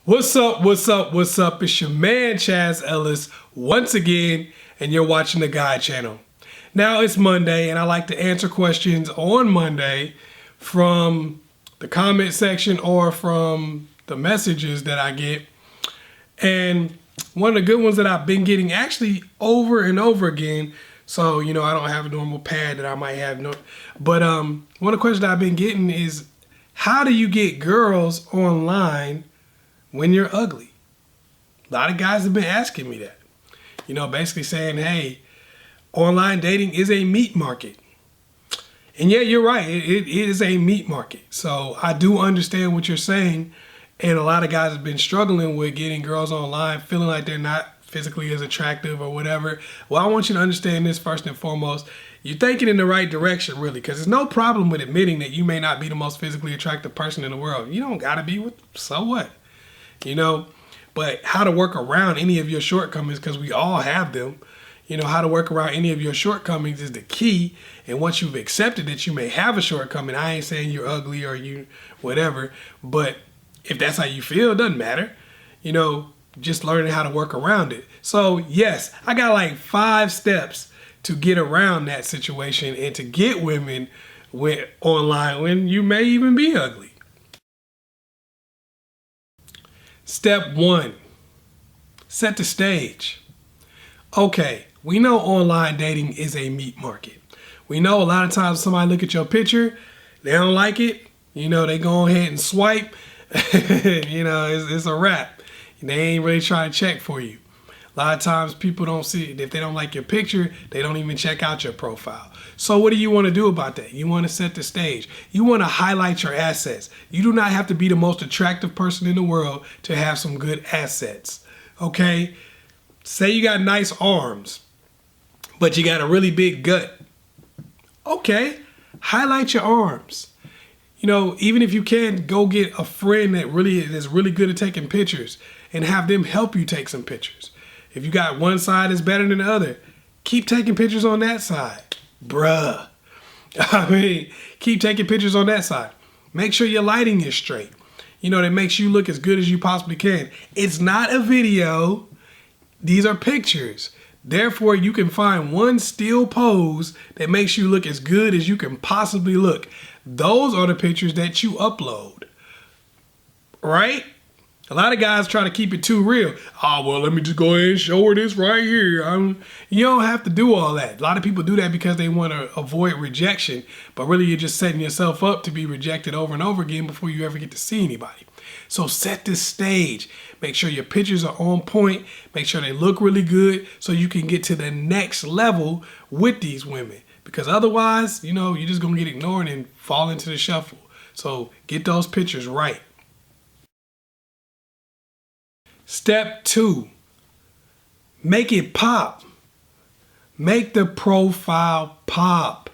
What's up, what's up, what's up? It's your man, ChazzEllis, once again, and you're watching the Guide Channel. Now, it's Monday, and I like to answer questions on Monday from the comment section or from the messages that I get. And one of the good ones that I've been getting actually over and over again, so, I don't have a normal pad that I might have. But one of the questions I've been getting is, how do you get girls online when you're ugly? A lot of guys have been asking me that. Basically saying, hey, online dating is a meat market. And yeah, you're right. It is a meat market. So I do understand what you're saying. And a lot of guys have been struggling with getting girls online, feeling like they're not physically as attractive or whatever. Well, I want you to understand this first and foremost. You're thinking in the right direction, really, because there's no problem with admitting that you may not be the most physically attractive person in the world. You don't got to be with, so what? But how to work around any of your shortcomings, because we all have them. How to work around any of your shortcomings is the key. And once you've accepted that you may have a shortcoming, I ain't saying you're ugly or you whatever, but if that's how you feel, it doesn't matter. Just learning how to work around it. So yes, I got like 5 steps to get around that situation and to get women online when you may even be ugly. Step 1, set the stage. Okay, we know online dating is a meat market. We know a lot of times somebody look at your picture, they don't like it, they go ahead and swipe, it's a wrap. They ain't really trying to check for you. A lot of times people don't see it. If they don't like your picture, they don't even check out your profile. So what do you want to do about that? You want to set the stage. You want to highlight your assets. You do not have to be the most attractive person in the world to have some good assets. Okay? Say you got nice arms, but you got a really big gut. Okay, highlight your arms. Even if you can, go get a friend that is really good at taking pictures and have them help you take some pictures. If you got one side that's better than the other, keep taking pictures on that side. Bruh. Keep taking pictures on that side. Make sure your lighting is straight. That makes you look as good as you possibly can. It's not a video. These are pictures. Therefore, you can find one still pose that makes you look as good as you can possibly look. Those are the pictures that you upload. Right? A lot of guys try to keep it too real. Oh, well, let me just go ahead and show her this right here. You don't have to do all that. A lot of people do that because they want to avoid rejection. But really, you're just setting yourself up to be rejected over and over again before you ever get to see anybody. So set the stage. Make sure your pictures are on point. Make sure they look really good so you can get to the next level with these women. Because otherwise, you're just going to get ignored and fall into the shuffle. So get those pictures right. Step 2, make it pop. Make the profile pop.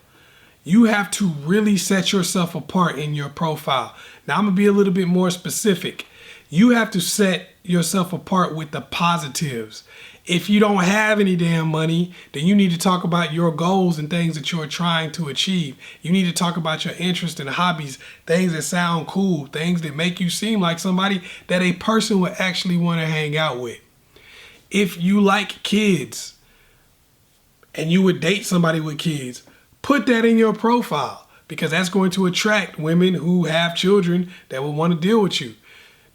You have to really set yourself apart in your profile. Now, I'm going to be a little bit more specific. You have to set yourself apart with the positives. If you don't have any damn money, then you need to talk about your goals and things that you're trying to achieve. You need to talk about your interests and hobbies, things that sound cool, things that make you seem like somebody that a person would actually want to hang out with. If you like kids and you would date somebody with kids, put that in your profile because that's going to attract women who have children that will want to deal with you.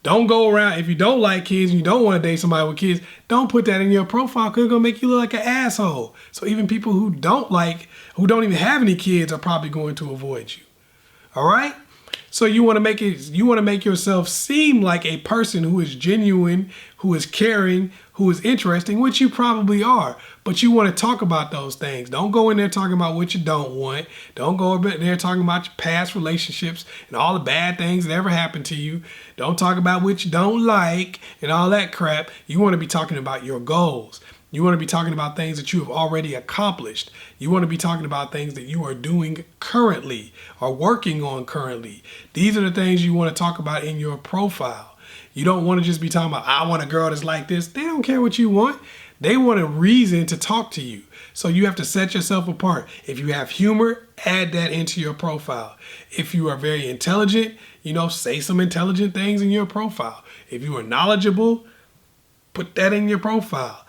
Don't go around, if you don't like kids and you don't want to date somebody with kids, don't put that in your profile because it's going to make you look like an asshole. So even people who don't even have any kids are probably going to avoid you. All right? So you want to make yourself seem like a person who is genuine, who is caring, who is interesting, which you probably are. But you want to talk about those things. Don't go in there talking about what you don't want. Don't go in there talking about your past relationships and all the bad things that ever happened to you. Don't talk about what you don't like and all that crap. You want to be talking about your goals. You want to be talking about things that you have already accomplished. You want to be talking about things that you are doing currently or working on currently. These are the things you want to talk about in your profile. You don't want to just be talking about, I want a girl that's like this. They don't care what you want. They want a reason to talk to you. So you have to set yourself apart. If you have humor, add that into your profile. If you are very intelligent, say some intelligent things in your profile. If you are knowledgeable, put that in your profile.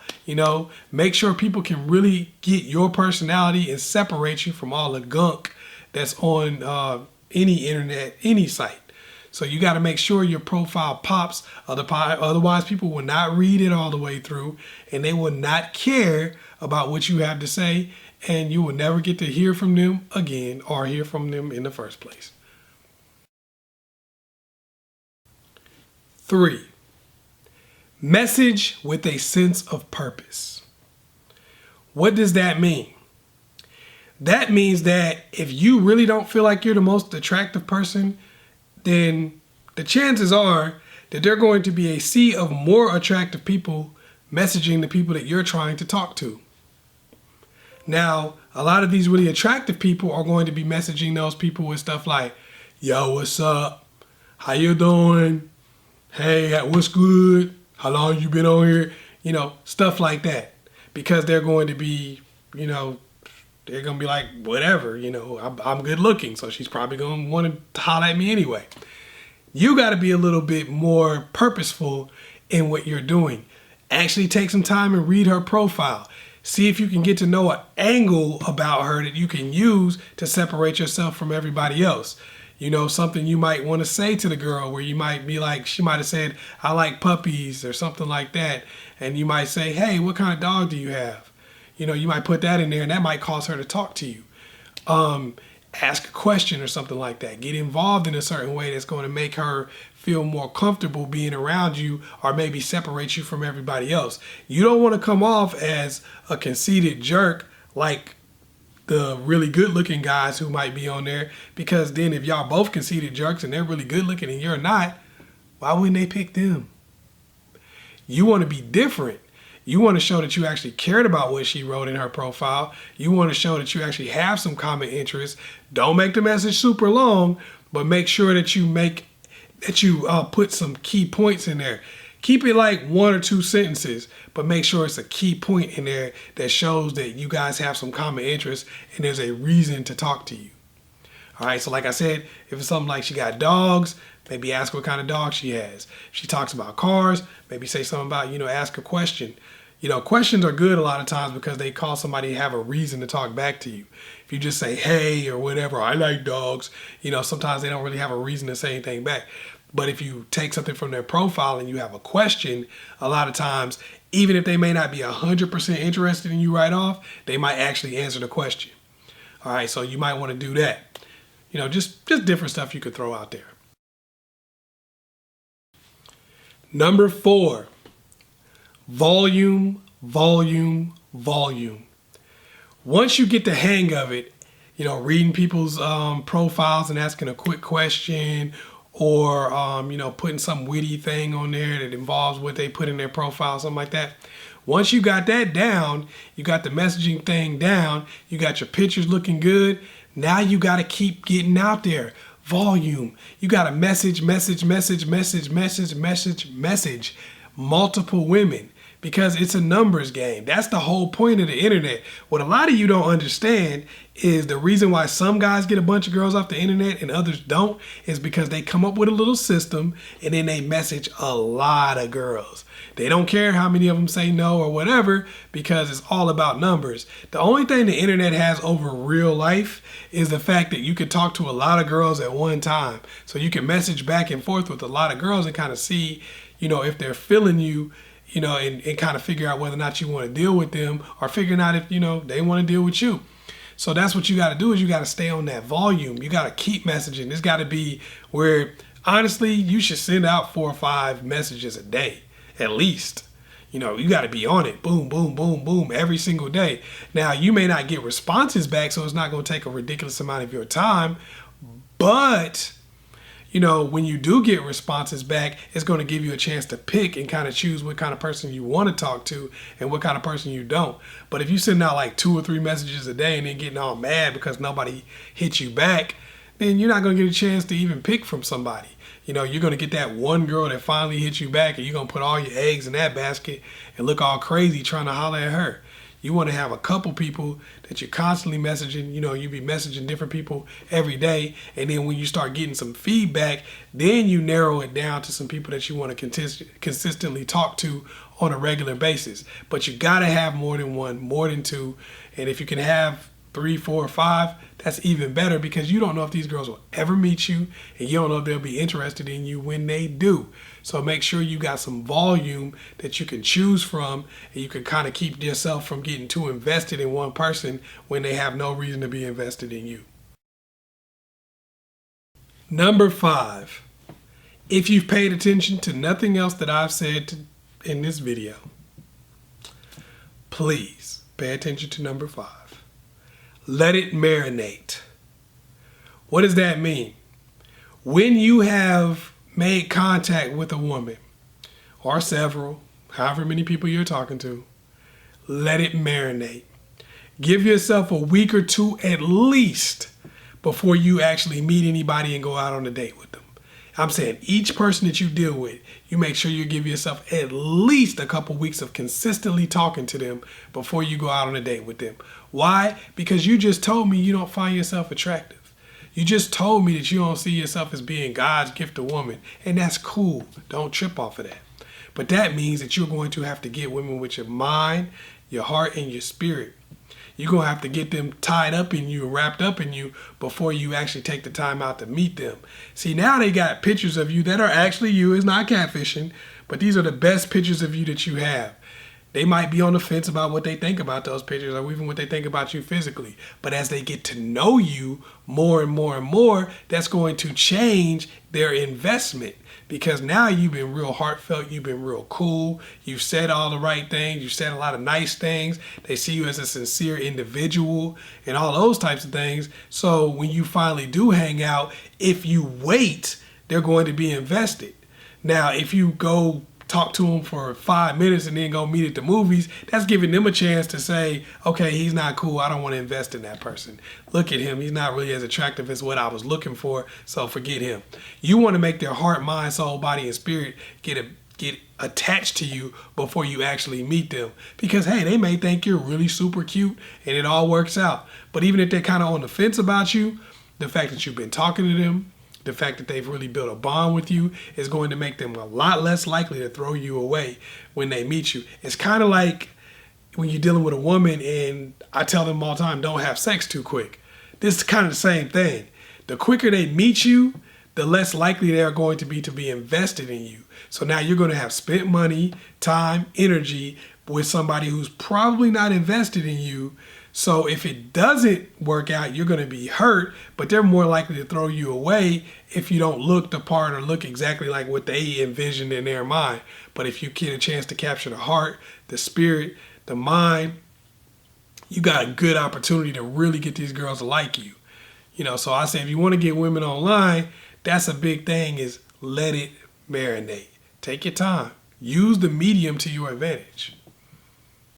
Make sure people can really get your personality and separate you from all the gunk that's on any internet, any site. So you got to make sure your profile pops. Otherwise, people will not read it all the way through, and they will not care about what you have to say, and you will never get to hear from them again or hear from them in the first place. 3, message with a sense of purpose. What does that mean? That means that if you really don't feel like you're the most attractive person, then the chances are that there are going to be a sea of more attractive people messaging the people that you're trying to talk to. Now, a lot of these really attractive people are going to be messaging those people with stuff like, yo, what's up? How you doing? Hey, what's good? How long you been on here? Stuff like that. Because they're going to be, they're going to be like, whatever, I'm good looking, so she's probably going to want to holler at me anyway. You got to be a little bit more purposeful in what you're doing. Actually take some time and read her profile. See if you can get to know an angle about her that you can use to separate yourself from everybody else. Something you might want to say to the girl where you might be like, she might have said, I like puppies or something like that. And you might say, hey, what kind of dog do you have? You might put that in there and that might cause her to talk to you. Ask a question or something like that. Get involved in a certain way that's going to make her feel more comfortable being around you or maybe separate you from everybody else. You don't want to come off as a conceited jerk like the really good looking guys who might be on there, because then if y'all both conceited jerks and they're really good looking and you're not, why wouldn't they pick them? You want to be different. You want to show that you actually cared about what she wrote in her profile. You want to show that you actually have some common interests. Don't make the message super long, but make sure that you put some key points in there. Keep it like 1 or 2 sentences, but make sure it's a key point in there that shows that you guys have some common interests and there's a reason to talk to you. All right, so like I said, if it's something like she got dogs, maybe ask what kind of dog she has. If she talks about cars, maybe say something about, ask a question. Questions are good a lot of times because they cause somebody to have a reason to talk back to you. If you just say, hey, or whatever, I like dogs, sometimes they don't really have a reason to say anything back. But if you take something from their profile and you have a question, a lot of times, even if they may not be 100% interested in you right off, they might actually answer the question. All right, so you might want to do that. Just different stuff you could throw out there. Number 4, volume, volume, volume. Once you get the hang of it, reading people's profiles and asking a quick question, or putting some witty thing on there that involves what they put in their profile, something like that. Once you got that down, you got the messaging thing down, you got your pictures looking good, now you got to keep getting out there. Volume. You got to message multiple women, because it's a numbers game. That's the whole point of the internet. What a lot of you don't understand is the reason why some guys get a bunch of girls off the internet and others don't is because they come up with a little system and then they message a lot of girls. They don't care how many of them say no or whatever, because it's all about numbers. The only thing the internet has over real life is the fact that you can talk to a lot of girls at one time. So you can message back and forth with a lot of girls and kind of see, if they're feeling you, and kind of figure out whether or not you want to deal with them, or figuring out if, they want to deal with you. So that's what you got to do, is you got to stay on that volume. You got to keep messaging. It's got to be where, honestly, you should send out 4 or 5 messages a day, at least. You got to be on it. Boom, boom, boom, boom, every single day. Now, you may not get responses back, so it's not going to take a ridiculous amount of your time, but when you do get responses back, it's going to give you a chance to pick and kind of choose what kind of person you want to talk to and what kind of person you don't. But if you send out like 2 or 3 messages a day and then getting all mad because nobody hit you back, then you're not going to get a chance to even pick from somebody. You know, you're going to get that one girl that finally hits you back, and you're going to put all your eggs in that basket and look all crazy trying to holler at her. You want to have a couple people that you're constantly messaging. You know, you be messaging different people every day. And then when you start getting some feedback, then you narrow it down to some people that you want to consistently talk to on a regular basis. But you got to have more than one, more than two. And if you can have 3, 4, 5, that's even better, because you don't know if these girls will ever meet you, and you don't know if they'll be interested in you when they do. So make sure you got some volume that you can choose from, and you can kind of keep yourself from getting too invested in one person when they have no reason to be invested in you. Number 5, if you've paid attention to nothing else that I've said in this video, please pay attention to number 5. Let it marinate. What does that mean? When you have made contact with a woman, or several, however many people you're talking to, let it marinate. Give yourself a week or two at least before you actually meet anybody and go out on a date with them. I'm saying each person that you deal with, you make sure you give yourself at least a couple weeks of consistently talking to them before you go out on a date with them. Why? Because you just told me you don't find yourself attractive. You just told me that you don't see yourself as being God's gift to woman, and that's cool. Don't trip off of that. But that means that you're going to have to get women with your mind, your heart, and your spirit. You're going to have to get them tied up in you, wrapped up in you, before you actually take the time out to meet them. See, now they got pictures of you that are actually you. It's not catfishing, but these are the best pictures of you that you have. They might be on the fence about what they think about those pictures, or even what they think about you physically. But as they get to know you more and more and more, that's going to change their investment. Because now you've been real heartfelt, you've been real cool, you've said all the right things, you've said a lot of nice things, they see you as a sincere individual and all those types of things. So when you finally do hang out, if you wait, they're going to be invested. Now, if you go talk to them for 5 minutes and then go meet at the movies, that's giving them a chance to say, okay, he's not cool, I don't want to invest in that person. Look at him, he's not really as attractive as what I was looking for, so forget him. You want to make their heart, mind, soul, body, and spirit get attached to you before you actually meet them. Because, hey, they may think you're really super cute and it all works out. But even if they're kind of on the fence about you, the fact that you've been talking to them, the fact that they've really built a bond with you is going to make them a lot less likely to throw you away when they meet you. It's kind of like when you're dealing with a woman, and I tell them all the time, don't have sex too quick. This is kind of the same thing. The quicker they meet you, the less likely they're going to be invested in you. So now you're going to have spent money, time, energy with somebody who's probably not invested in you. So if it doesn't work out, you're going to be hurt, but they're more likely to throw you away if you don't look the part or look exactly like what they envisioned in their mind. But if you get a chance to capture the heart, the spirit, the mind, you got a good opportunity to really get these girls to like you. You know, so I say if you want to get women online, that's a big thing, is let it marinate. Take your time. Use the medium to your advantage.